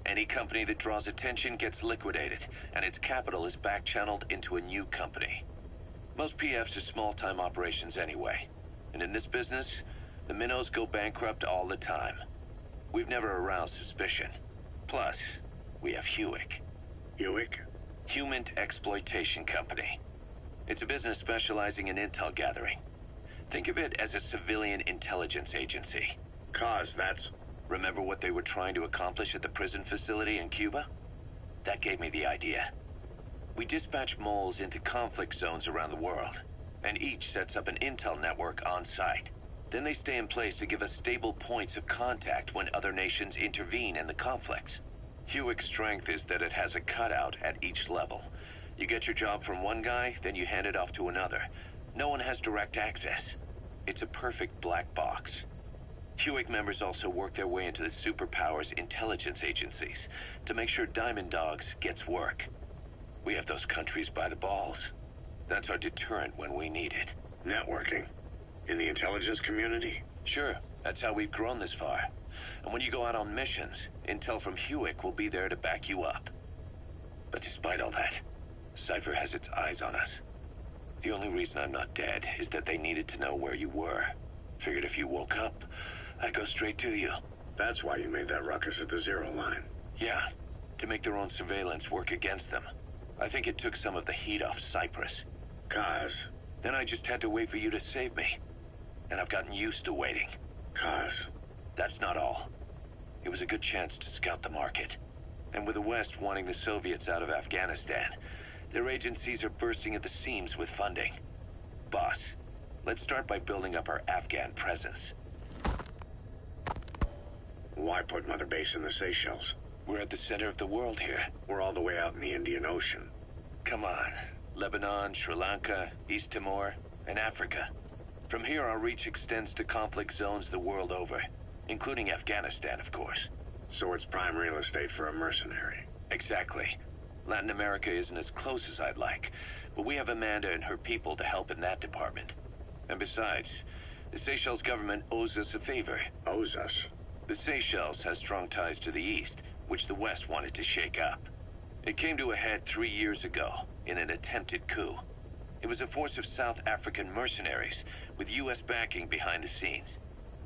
Any company that draws attention gets liquidated, and its capital is back-channeled into a new company. Most PFs are small-time operations anyway. And in this business, the minnows go bankrupt all the time. We've never aroused suspicion. Plus, we have Hewick. Hewick? Human Exploitation Company. It's a business specializing in intel gathering. Think of it as a civilian intelligence agency. Kaz, that's... Remember what they were trying to accomplish at the prison facility in Cuba? That gave me the idea. We dispatch moles into conflict zones around the world, and each sets up an intel network on site. Then they stay in place to give us stable points of contact when other nations intervene in the conflicts. Hewick's strength is that it has a cutout at each level. You get your job from one guy, then you hand it off to another. No one has direct access. It's a perfect black box. Hewick members also work their way into the superpowers intelligence agencies to make sure Diamond Dogs gets work. We have those countries by the balls. That's our deterrent when we need it. Networking? In the intelligence community? Sure, that's how we've grown this far. And when you go out on missions, intel from Hewick will be there to back you up. But despite all that, Cypher has its eyes on us. The only reason I'm not dead is that they needed to know where you were. Figured if you woke up, I'd go straight to you. That's why you made that ruckus at the Zero line. Yeah, to make their own surveillance work against them. I think it took some of the heat off Cyprus. Kaz. Then I just had to wait for you to save me. And I've gotten used to waiting. Kaz. That's not all. It was a good chance to scout the market. And with the West wanting the Soviets out of Afghanistan, their agencies are bursting at the seams with funding. Boss, let's start by building up our Afghan presence. Why put Mother Base in the Seychelles? We're at the center of the world here. We're all the way out in the Indian Ocean. Come on. Lebanon, Sri Lanka, East Timor, and Africa. From here, our reach extends to conflict zones the world over, including Afghanistan, of course. So it's prime real estate for a mercenary. Exactly. Latin America isn't as close as I'd like, but we have Amanda and her people to help in that department. And besides, the Seychelles government owes us a favor. Owes us? The Seychelles has strong ties to the east, which the West wanted to shake up. It came to a head 3 years ago, in an attempted coup. It was a force of South African mercenaries, with U.S. backing behind the scenes.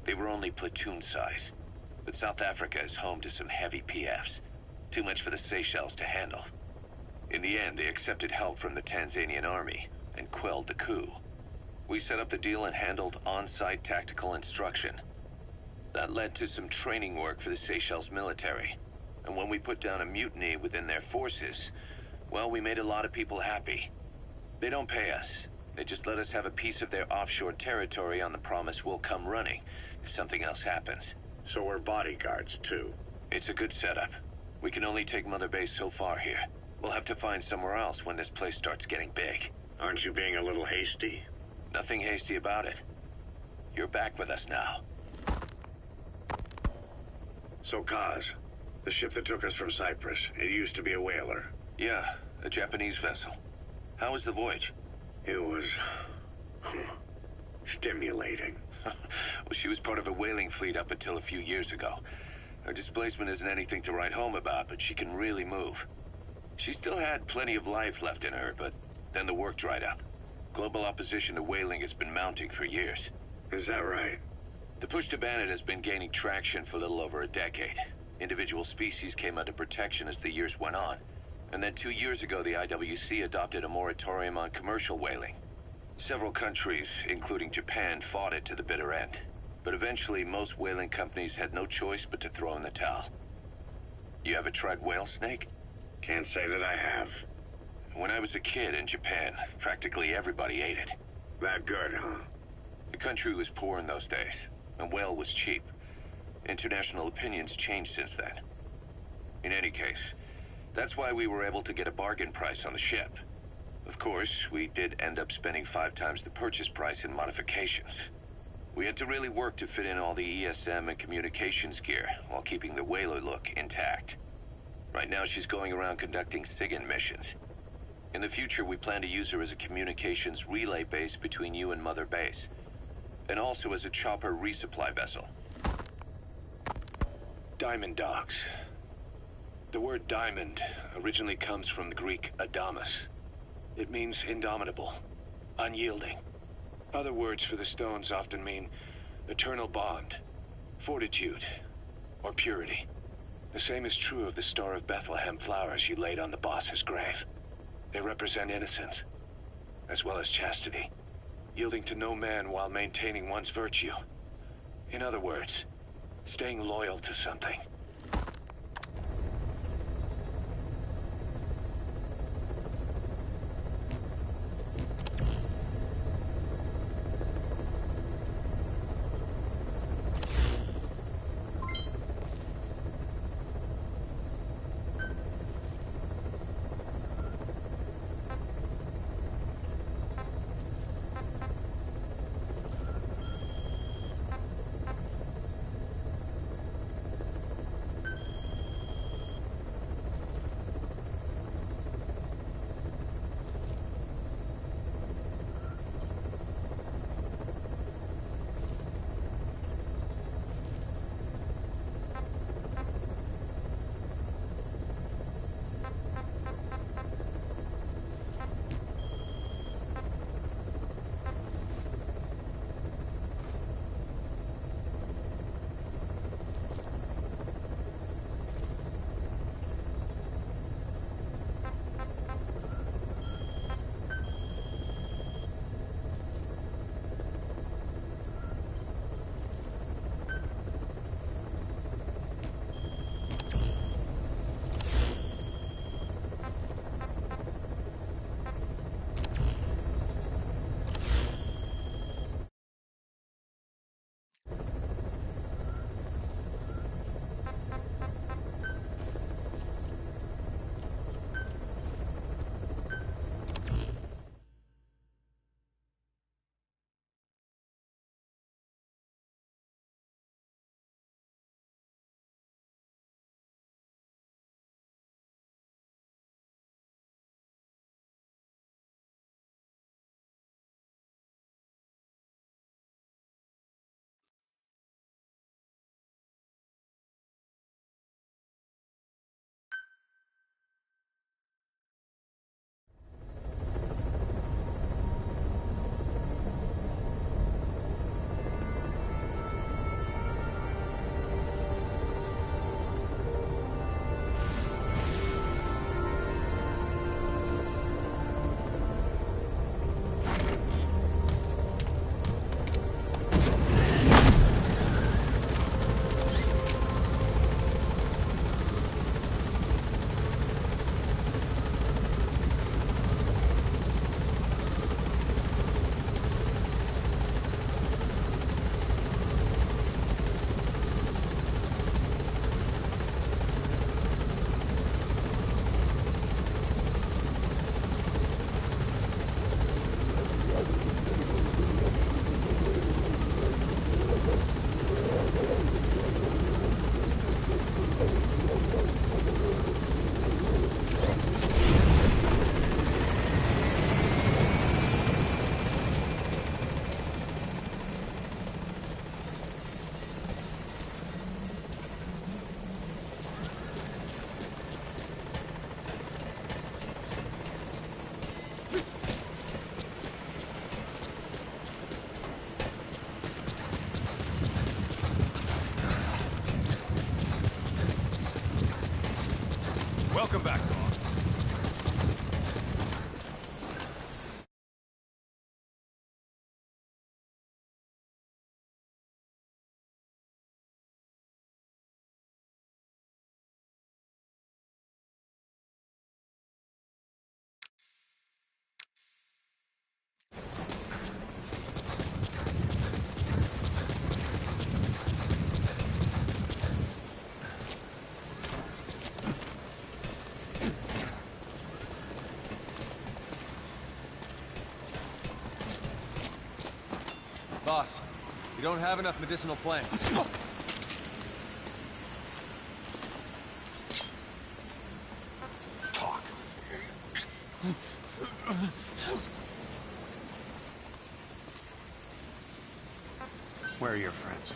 They were only platoon size, but South Africa is home to some heavy PFs. Too much for the Seychelles to handle. In the end, they accepted help from the Tanzanian army, and quelled the coup. We set up the deal and handled on-site tactical instruction. That led to some training work for the Seychelles military. And when we put down a mutiny within their forces, well, we made a lot of people happy. They don't pay us. They just let us have a piece of their offshore territory on the promise we'll come running if something else happens. So we're bodyguards, too. It's a good setup. We can only take Mother Base so far here. We'll have to find somewhere else when this place starts getting big. Aren't you being a little hasty? Nothing hasty about it. You're back with us now. So, Kaz, the ship that took us from Cyprus, it used to be a whaler. Yeah, a Japanese vessel. How was the voyage? It was... stimulating. Well, she was part of a whaling fleet up until a few years ago. Her displacement isn't anything to write home about, but she can really move. She still had plenty of life left in her, but then the work dried up. Global opposition to whaling has been mounting for years. Is that right? The push to ban it has been gaining traction for a little over a decade. Individual species came under protection as the years went on. And then 2 years ago, the IWC adopted a moratorium on commercial whaling. Several countries, including Japan, fought it to the bitter end. But eventually, most whaling companies had no choice but to throw in the towel. You ever tried whale snake? Can't say that I have. When I was a kid in Japan, practically everybody ate it. That good, huh? The country was poor in those days, and whale was cheap. International opinions changed since then. In any case, that's why we were able to get a bargain price on the ship. Of course, we did end up spending 5 times the purchase price in modifications. We had to really work to fit in all the ESM and communications gear while keeping the whaler look intact. Right now, she's going around conducting SIGINT missions. In the future, we plan to use her as a communications relay base between you and Mother Base, and also as a chopper resupply vessel. Diamond dogs. The word diamond originally comes from the Greek adamas. It means indomitable, unyielding. Other words for the stones often mean eternal bond, fortitude, or purity. The same is true of the Star of Bethlehem flowers you laid on the boss's grave. They represent innocence, as well as chastity, yielding to no man while maintaining one's virtue. In other words, staying loyal to something. Welcome back, boss. Boss, we don't have enough medicinal plants. Talk. Where are your friends?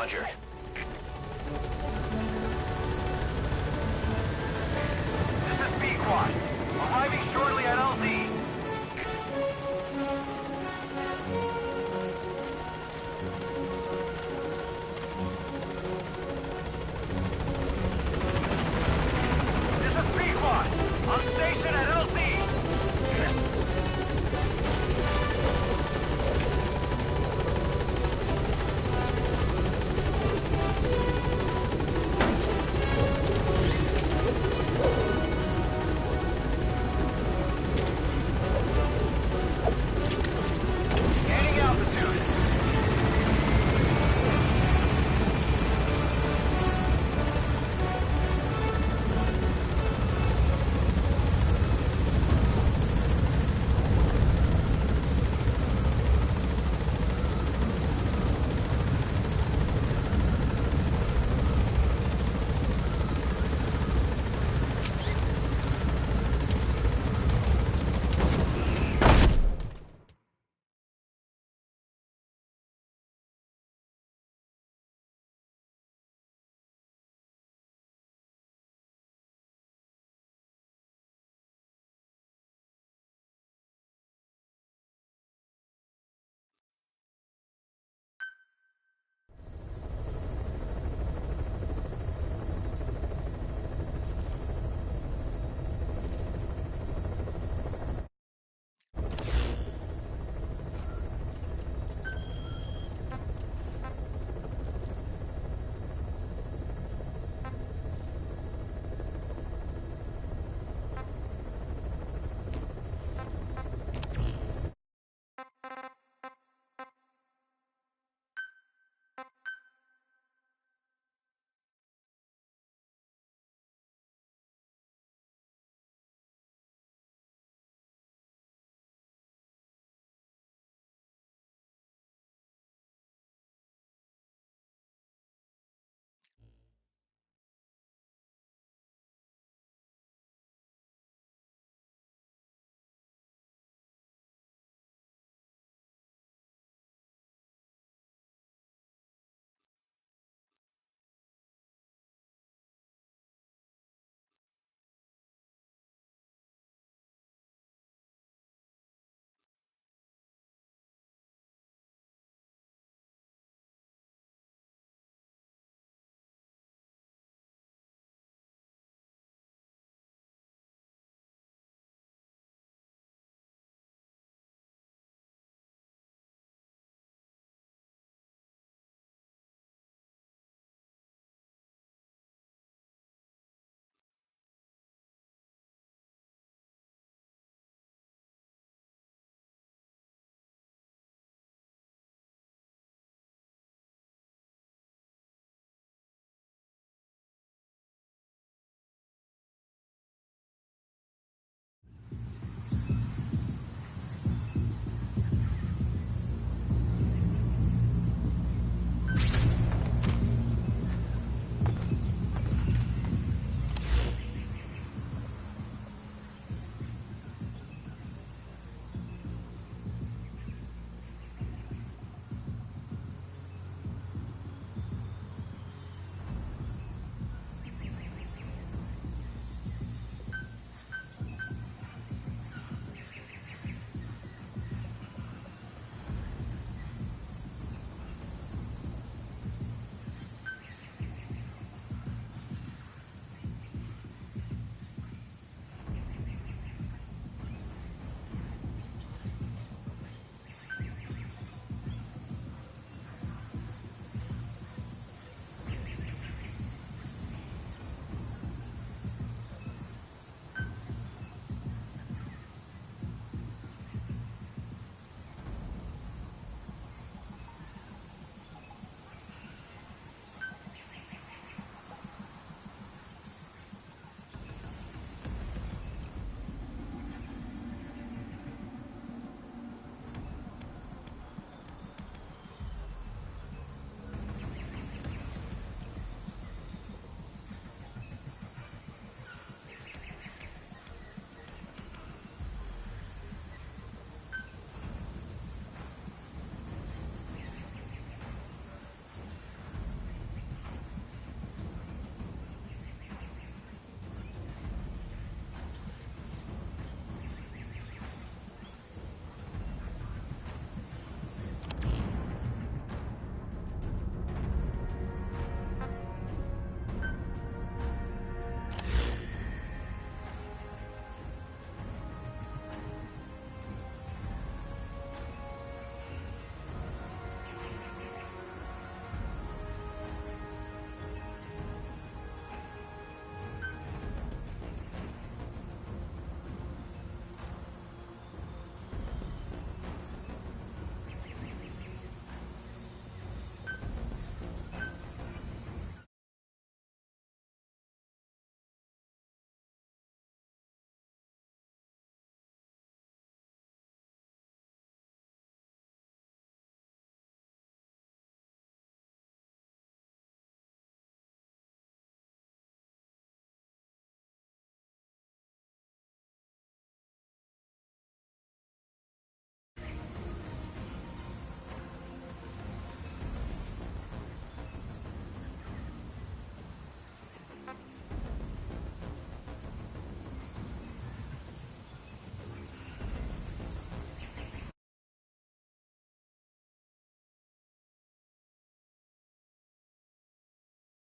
Roger. This is B-Quad. Arriving shortly at LZ. This is B-Quad. On station at